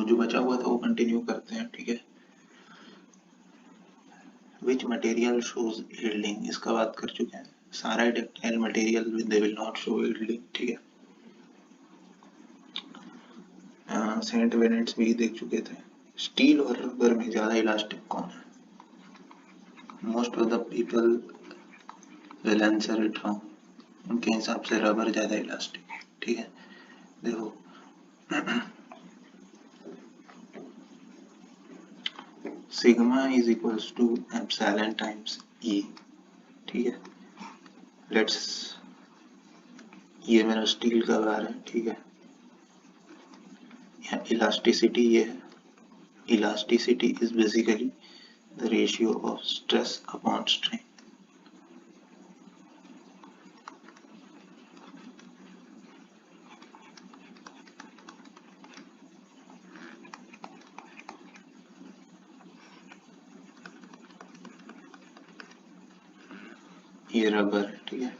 जो बचा हुआ था वो कंटिन्यू करते हैं, ठीक है। विच मटेरियल शोज यील्डिंग, इसका बात कर चुके हैं। सारा ductile material they will not show yielding, ठीक है। सेंट वेनेट्स भी देख चुके थे। स्टील और रबर में ज्यादा इलास्टिक कौन है? Most of the people will answer it wrong. उनके हिसाब से रबर ज्यादा इलास्टिक है, ठीक है। देखो sigma is equals to epsilon times E, ठीक है। लेट्स, ये मेरा स्टील का बार है, ठीक है। यहाँ इलास्टिसिटी ये है। Elasticity is basically the ratio of stress upon strain. ये रबर है, ठीक है।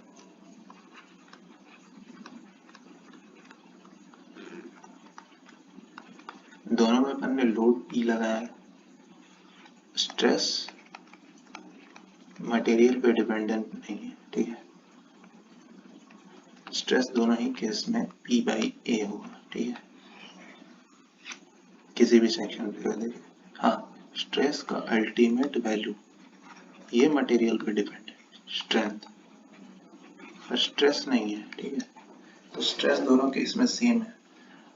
दोनों में अपन ने लोड पी लगाया है। स्ट्रेस मटेरियल पे डिपेंडेंट नहीं है, ठीक है। स्ट्रेस दोनों ही केस में P बाई ए होगा, ठीक है। किसी भी सेक्शन पे देखिए, हाँ, स्ट्रेस का अल्टीमेट वैल्यू ये मटेरियल पे डिपेंड है, स्ट्रेंथ पर स्ट्रेस नहीं है, ठीक है। तो स्ट्रेस दोनों केस में सेम है।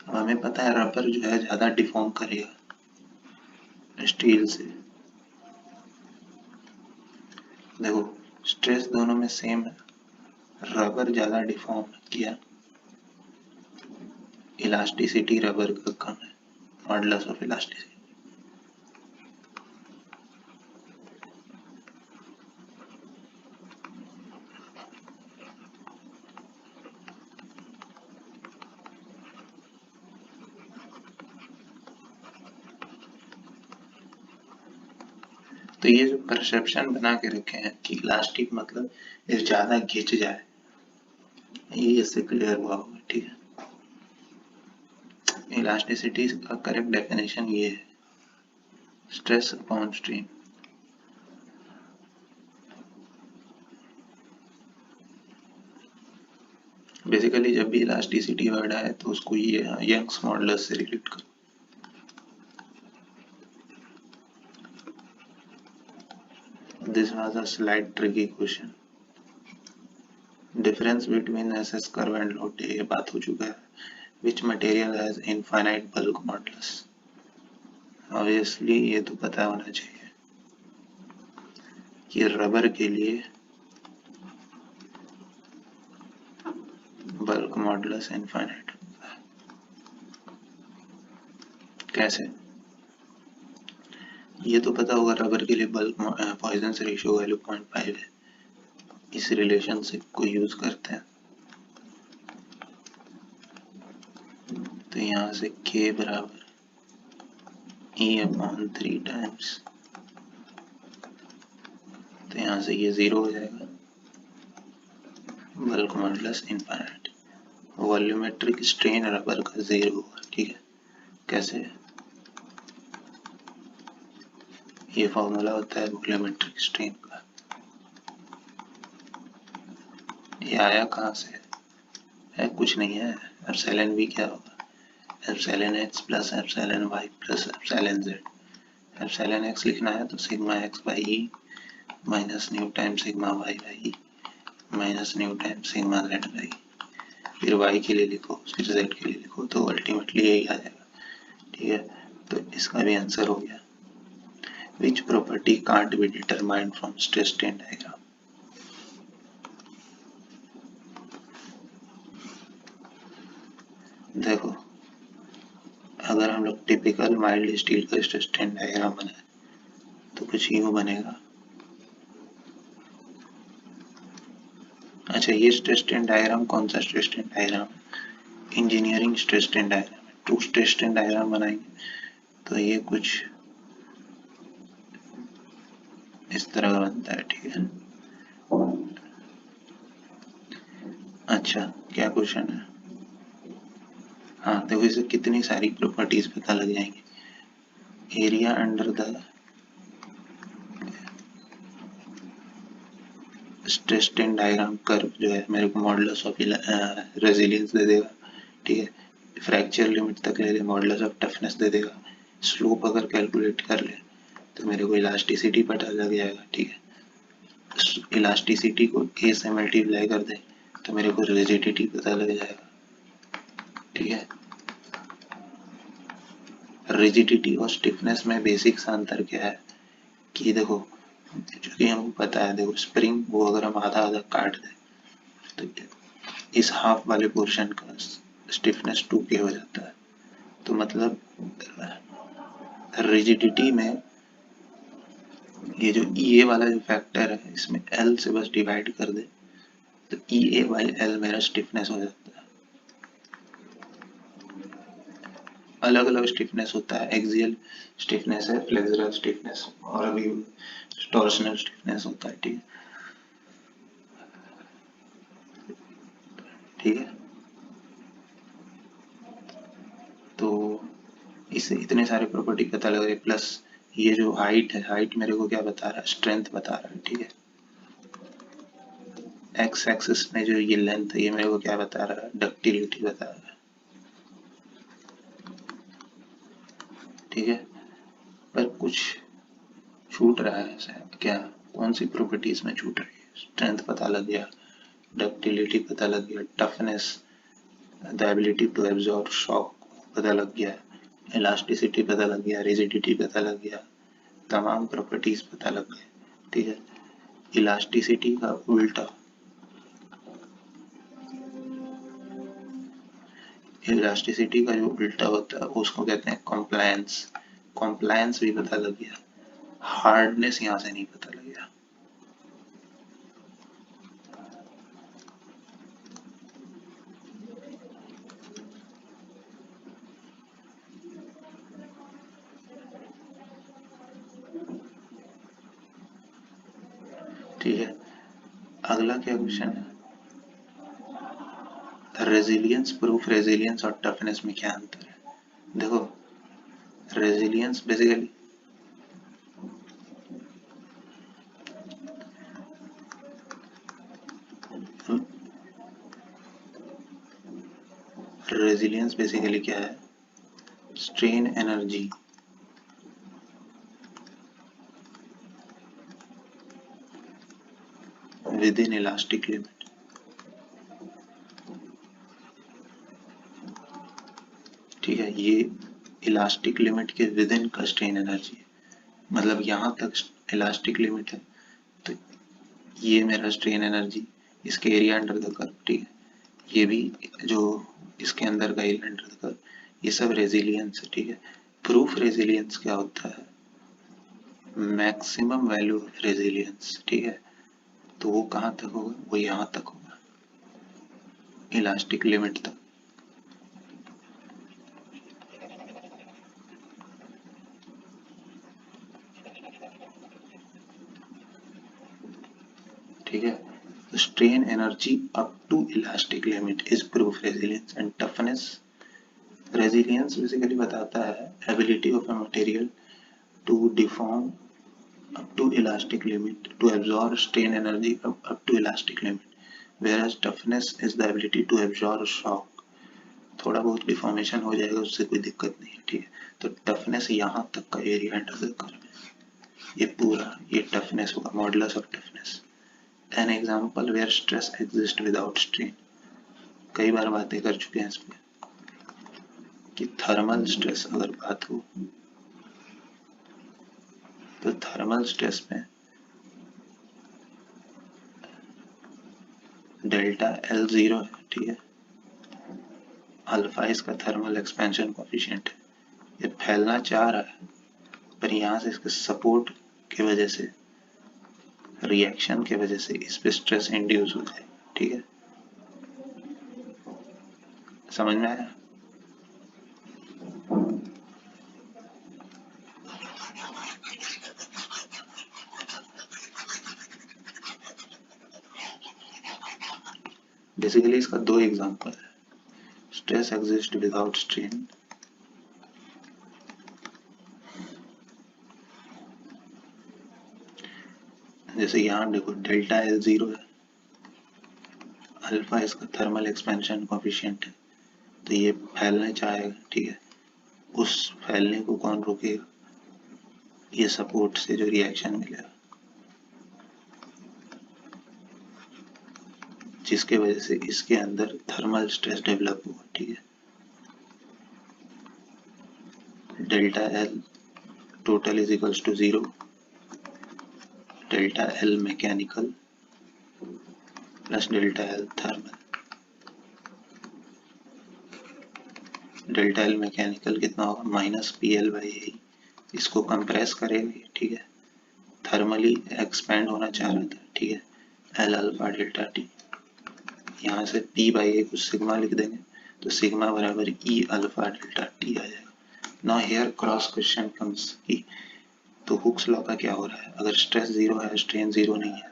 अब हमें पता है रबर जो है ज्यादा डिफॉर्म करेगा स्टील से। देखो स्ट्रेस दोनों में सेम है, रबर ज्यादा डिफॉर्म किया, इलास्टिसिटी रबर का कम है, मॉडुलस ऑफ इलास्टिसिटी। तो ये जो परसेप्शन बना के रखे हैं कि इलास्टिक मतलब ये ज्यादा खिंच जाए, ये इससे क्लियर हुआ होगा, ठीक है। इलास्टिसिटी का करेक्ट डेफिनेशन ये है, स्ट्रेस अपॉन स्ट्रेन। बेसिकली जब भी इलास्टिसिटी वर्ड आए तो उसको ये यंग्स मॉडुलस से रिलेट करो। This was a slight tricky question. Difference between SS curve and load, ये बात हो चुका है। Which material has infinite bulk modulus? Obviously ये तो पता होना चाहिए कि रबर के लिए बल्क मॉडुलस इनफाइनाइट होता है। कैसे? ये तो पता होगा रबर के लिए बल्क पॉइजन रेशियो वैल्यू 0.5 है। इस रिलेशनशिप को यूज करते हैं, तो यहाँ से K बराबर E/3 टाइम्स, तो यहाँ से ये 0 हो जाएगा, bulk modulus infinite. Volumetric strain rubber का 0 होगा, ठीक है। कैसे? ये फॉर्मूला होता है वॉल्यूमेट्रिक स्ट्रेन का। ये आया कहाँ से? है कुछ नहीं है, एप्सिलॉन V क्या होगा? Epsilon x plus epsilon y plus epsilon z। Epsilon x लिखना है तो sigma x by E minus new time sigma y by E minus new time sigma z by, फिर y के लिए लिखो फिर z के लिए लिखो, तो अल्टीमेटली यही आ जाएगा, ठीक है। तो इसका भी आंसर हो गया। Which property can't be determined from stress strain diagram? देखो अगर हम लोग टिपिकल माइल्ड स्टील का स्ट्रेस स्ट्रेन डायग्राम बनाए तो कुछ यूं बनेगा। अच्छा, ये स्ट्रेस स्ट्रेन डायग्राम कौन सा स्ट्रेस स्ट्रेन डायग्राम है? इंजीनियरिंग स्ट्रेस स्ट्रेन डायग्राम है। टू स्ट्रेस स्ट्रेन डायग्राम बनाएंगे तो ये कुछ इस तरह का बनता है, ठीक है। अच्छा क्या क्वेश्चन है? हाँ देखो इसे कितनी सारी प्रॉपर्टीज पता लग जाएंगी। Area under the stress strain diagram curve जो है मेरे को मॉडुलस ऑफ रेजिलियंस दे देगा, ठीक है। फ्रैक्चर लिमिट तक ले ले, मॉडुलस ऑफ टफनेस दे देगा। स्लोप अगर कैलकुलेट कर ले तो मेरे को इलास्टिसिटी पता लग जाएगा, ठीक है। इलास्टिसिटी को ए से मल्टीप्लाई कर दे तो मेरे को रिजिडिटी पता लग जाएगा, ठीक है। रिजिडिटी और स्टिफनेस में बेसिक सा अंतर क्या है कि देखो, क्योंकि हमको पता है, देखो स्प्रिंग वो अगर हम आधा आधा काट दें तो इस हाफ वाले पोर्शन का स्टिफनेस 2K हो जाता है। तो मतलब रिजिडिटी में ये जो ई ए वाला जो फैक्टर है इसमें एल से बस डिवाइड कर दे तो ई ए बाई एल मेरा स्टिफनेस हो जाता है। अलग अलग स्टिफनेस होता है, एक्सियल स्टिफनेस है, फ्लेक्सुरल स्टिफनेस और अभी टॉर्सनल स्टिफनेस होता है, ठीक है, ठीक है। तो इससे इतने सारे प्रॉपर्टी पता लग रहे, प्लस ये जो हाइट है, हाइट मेरे को क्या बता रहा है, स्ट्रेंथ बता रहा है, ठीक है। एक्स एक्सिस में जो ये लेंथ है ये मेरे को क्या बता रहा है, डक्टिलिटी बता रहा है, ठीक है। पर कुछ छूट रहा है शायद, क्या, कौन सी प्रॉपर्टीज में छूट रही है? स्ट्रेंथ पता लग गया, डक्टिलिटी पता लग गया, toughness, the ability to absorb shock पता लग गया, इलास्टिसिटी पता लग गया, रिजिडिटी पता लग गया, तमाम प्रॉपर्टीज पता लग गए, ठीक है। इलास्टिसिटी का उल्टा, इलास्टिसिटी का जो उल्टा होता है उसको कहते हैं कॉम्प्लायंस। कॉम्प्लायंस भी पता लग गया, हार्डनेस यहाँ से नहीं पता लग गया, ठीक है। अगला क्या क्वेश्चन है, रेजिलियंस प्रूफ, रेजिलियंस और टफनेस में क्या अंतर है? देखो रेजिलियंस बेसिकली रेजिलियंस बेसिकली क्या है, strain energy with in elastic limit, ठीक है। ये इलास्टिक लिमिट के विद इन का स्ट्रेन एनर्जी है, मतलब यहाँ तक इलास्टिक लिमिट है तो ये मेरा स्ट्रेन एनर्जी, इसके एरिया अंडर द कर्व, ठीक है। ये भी जो इसके अंदर का एरिया अंडर द कर्व, ये सब रेजिलियंस है, ठीक है। प्रूफ रेजिलियंस क्या होता है, मैक्सिमम वैल्यू ऑफ रेजिलियंस, ठीक है। तो वो कहाँ तक होगा, वो यहाँ तक होगा, इलास्टिक लिमिट तक। ठीक है, strain energy up to elastic limit is proof resilience and toughness. Resilience basically बताता है ability of a material to deform up to elastic limit to absorb strain energy up to elastic limit, whereas toughness is the ability to absorb shock। थोड़ा बहुत deformation हो जाएगा, उससे कोई दिक्कत नहीं है, ठीक है। तो टफनेस यहाँ तक का एरिया अंडर द कर्व, ये पूरा ये टफनेस होगा, modulus of toughness. An example where stress exist without strain, कई बार बातें कर चुके हैं इस पे कि थर्मल स्ट्रेस अगर बात हो तो थर्मल स्ट्रेस में डेल्टा एल जीरो है, ठीक है। अल्फा इसका थर्मल एक्सपेंशन कोफिशिएंट है, ये फैलना चाह रहा है पर यहाँ से इसके सपोर्ट की वजह से, रिएक्शन की वजह से इस पे स्ट्रेस इंड्यूस हो जाए, ठीक है। समझ में आया? बेसिकली इसका दो एग्जांपल है, stress exists without strain, जैसे यहाँ देखो डेल्टा एल 0 है, अल्फा इसका थर्मल एक्सपेंशन कोफिशिएंट है, तो ये फैलने चाहेगा, ठीक है, उस फैलने को कौन रोकेगा, ये सपोर्ट से जो रिएक्शन मिलेगा, जिसके वजह से इसके अंदर थर्मल स्ट्रेस डेवलप हुआ, ठीक है। Delta L total is equals to 0, delta L mechanical plus delta L thermal. Delta L mechanical कितना होगा, minus P L by A, इसको कंप्रेस करेंगे, ठीक है, थर्मली एक्सपेंड होना चाह रहा था, ठीक है, एल अल्फा डेल्टा टी, यहाँ से पी बाई ए कुछ सिग्मा लिख देंगे, तो सिग्मा बराबर ई अल्फा डेल्टा टी आ जाएगा। Now here cross question comes की तो हुक्स लॉ का क्या हो रहा है, अगर स्ट्रेस 0 है स्ट्रेन 0 नहीं है,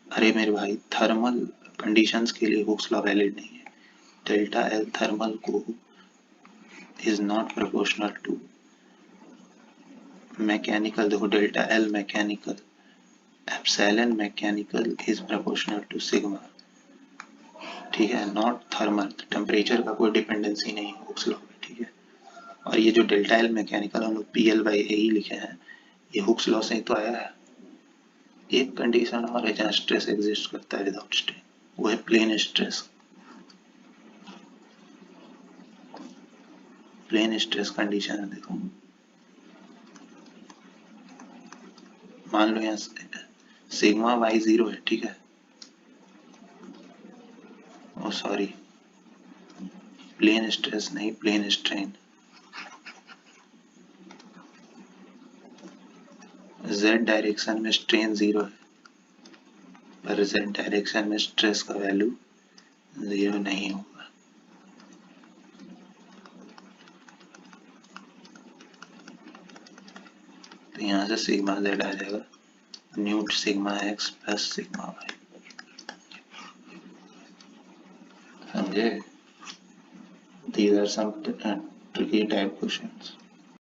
अरे मेरे भाई थर्मल कंडीशंस के लिए हुक्स लॉ वैलिड नहीं है, डेल्टा एल थर्मल को is not proportional to mechanical, देखो delta L mechanical epsilon mechanical is proportional to sigma, ठीक है, नॉट थर्मल, टेम्परेचर का कोई डिपेंडेंसी नहीं है हुक्स लॉ में, ठीक है। और ये जो डेल्टा एल मैकेनिकल हम लोग पी एल बाई ए ही लिखे हैं, ये हुक्स लॉ से ही तो आया है। एक कंडीशन और है जहाँ स्ट्रेस एग्जिस्ट करता है विदाउट स्ट्रेन, वो है plane stress. Plane stress condition है, देखो मान लो यहाँ सिग्मा वाई 0 है, ठीक है, ओ सॉरी प्लेन स्ट्रेस नहीं, प्लेन स्ट्रेन, z डायरेक्शन में स्ट्रेन 0 है, पर z डायरेक्शन में स्ट्रेस का वैल्यू 0 नहीं होगा। तो यहाँ से सिग्मा z आ जाएगा न्यूट sigma x plus sigma y, समझे? These are some tricky type questions.